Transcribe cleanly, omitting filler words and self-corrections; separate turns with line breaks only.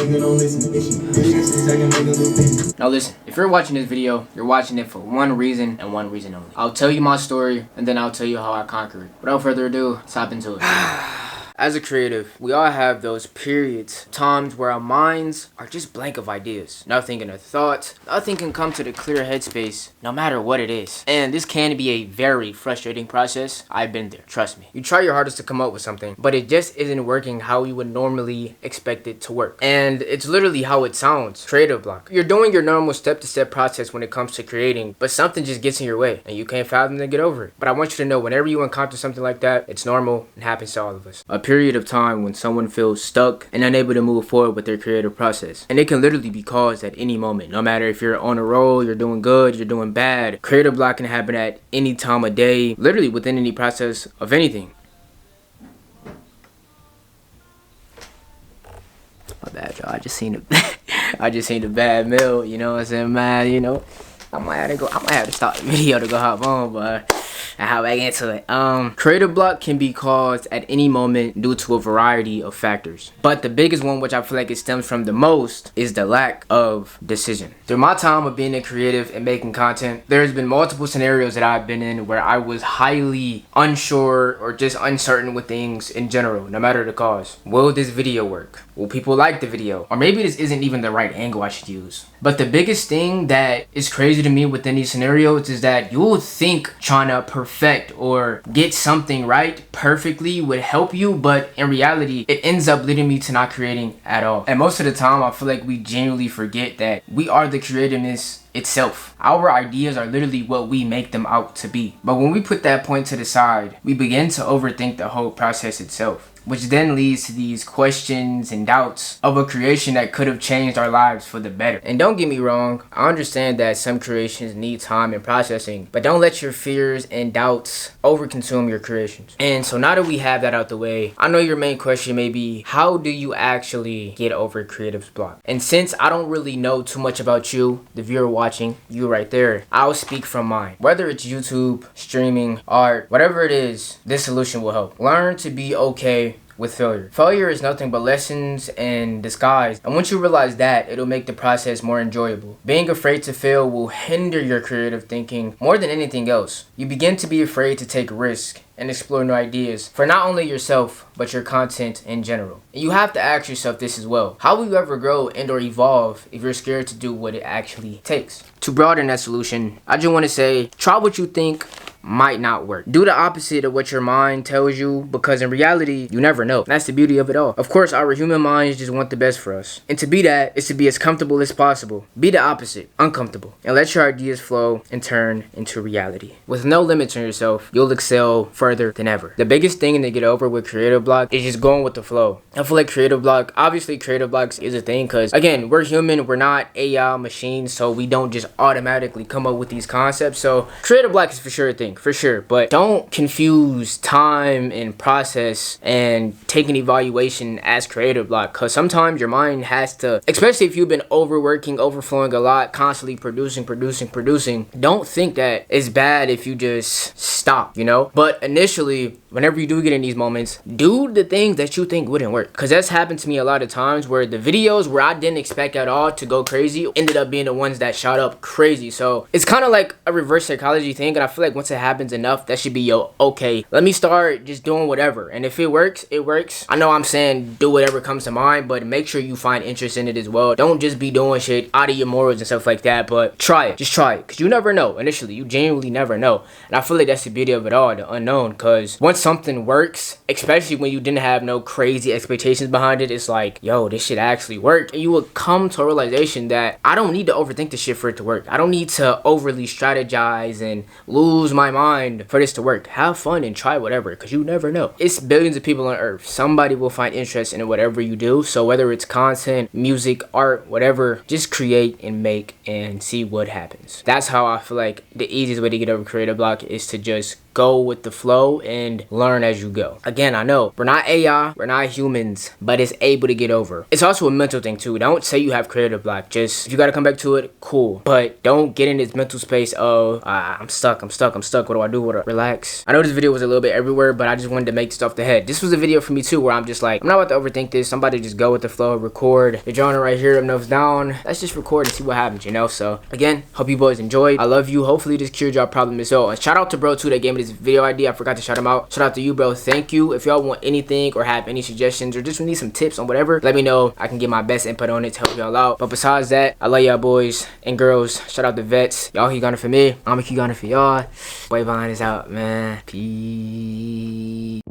nigga don't listen.
Now listen, if you're watching this video, you're watching it for one reason and one reason only. I'll tell you my story, and then I'll tell you how I conquered it. Without further ado, let's hop into it. As a creative, we all have those periods, times where our minds are just blank of ideas. Nothing in a thought, nothing can come to the clear headspace, no matter what it is. And this can be a very frustrating process. I've been there, trust me. You try your hardest to come up with something, but it just isn't working how you would normally expect it to work. And it's literally how it sounds, creative block. You're doing your normal step-to-step process when it comes to creating, but something just gets in your way, and you can't fathom to get over it. But I want you to know, whenever you encounter something like that, it's normal and happens to all of us. A period of time when someone feels stuck and unable to move forward with their creative process. And it can literally be caused at any moment. No matter if you're on a roll, you're doing good, you're doing bad. Creative block can happen at any time of day, literally within any process of anything. My bad, y'all. I just seen a bad meal, you know what I'm saying, man, you know. I might have to stop the video to go hop on, but I hop back into it. Creative block can be caused at any moment due to a variety of factors. But the biggest one, which I feel like it stems from the most, is the lack of decision. Through my time of being a creative and making content, there's been multiple scenarios that I've been in where I was highly unsure or just uncertain with things in general, no matter the cause. Will this video work? Will people like the video? Or maybe this isn't even the right angle I should use. But the biggest thing that is crazy to me within these scenarios is that you would think trying to perfect or get something right perfectly would help you, but in reality, it ends up leading me to not creating at all. And most of the time, I feel like we genuinely forget that we are the creativeness itself. Our ideas are literally what we make them out to be. But when we put that point to the side, we begin to overthink the whole process itself, which then leads to these questions and doubts of a creation that could have changed our lives for the better. And don't get me wrong, I understand that some creations need time and processing, but don't let your fears and doubts overconsume your creations. And so now that we have that out the way, I know your main question may be, how do you actually get over creative's block? And since I don't really know too much about you, the viewer watching, you right there, I'll speak from mine. Whether it's YouTube, streaming, art, whatever it is, this solution will help. Learn to be okay with failure. Failure is nothing but lessons in disguise, and once you realize that, it'll make the process more enjoyable. Being afraid to fail will hinder your creative thinking more than anything else. You begin to be afraid to take risks and explore new ideas for not only yourself, but your content in general. And you have to ask yourself this as well. How will you ever grow and or evolve if you're scared to do what it actually takes? To broaden that solution, I just want to say, try what you think might not work. Do the opposite of what your mind tells you, because in reality, you never know. That's the beauty of it all. Of course, our human minds just want the best for us. And to be that is to be as comfortable as possible. Be the opposite, uncomfortable, and let your ideas flow and turn into reality. With no limits on yourself, you'll excel further than ever. The biggest thing to get over with creative block is just going with the flow. I feel like creative block, obviously creative blocks is a thing because, again, we're human, we're not AI machines, so we don't just automatically come up with these concepts. So creative block is for sure a thing. For sure, but don't confuse time and process and take an evaluation as creative block, because sometimes your mind has to, especially if you've been overworking, overflowing a lot, constantly producing, don't think that it's bad if you just stop, you know. But initially, whenever you do get in these moments, do the things that you think wouldn't work, because that's happened to me a lot of times where the videos where I didn't expect at all to go crazy ended up being the ones that shot up crazy. So it's kind of like a reverse psychology thing, and I feel like once it happens enough, that should be, yo, okay, let me start just doing whatever, and if it works, it works. I know I'm saying do whatever comes to mind, but make sure you find interest in it as well. Don't just be doing shit out of your morals and stuff like that, but try it. Just try it, because you never know. Initially, you genuinely never know, and I feel like that's the beauty of it all, the unknown, because once something works, especially when you didn't have no crazy expectations behind it, it's like, yo, this shit actually work, and you will come to a realization that I don't need to overthink this shit for it to work. I don't need to overly strategize and lose my mind for this to work. Have fun and try whatever, because you never know. It's billions of people on earth. Somebody will find interest in whatever you do. So whether it's content, music, art, whatever, just create and make and see what happens. That's how I feel like the easiest way to get over creative block is to just go with the flow and learn as you go. Again, I know we're not AI, we're not humans, but it's able to get over. It's also a mental thing too. Don't say you have creative block. Just if you gotta come back to it, cool. But don't get in this mental space of I'm stuck. What do I do? Relax. I know this video was a little bit everywhere, but I just wanted to make stuff the head. This was a video for me too where I'm just like, I'm not about to overthink this. Somebody just go with the flow, record. You're drawing it right here, up nose down. Let's just record and see what happens, you know? So again, hope you boys enjoyed. I love you. Hopefully this cured y'all problem as well. And shout out to bro too that gave me this video idea. I forgot to shout him out. Shout out to you, bro. Thank you. If y'all want anything or have any suggestions or just need some tips on whatever, let me know. I can get my best input on it to help y'all out. But besides that, I love y'all boys and girls. Shout out to vets. Y'all keep gunning for me. I'm gonna keep gunning for y'all. Boy Vine is out, man. Peace.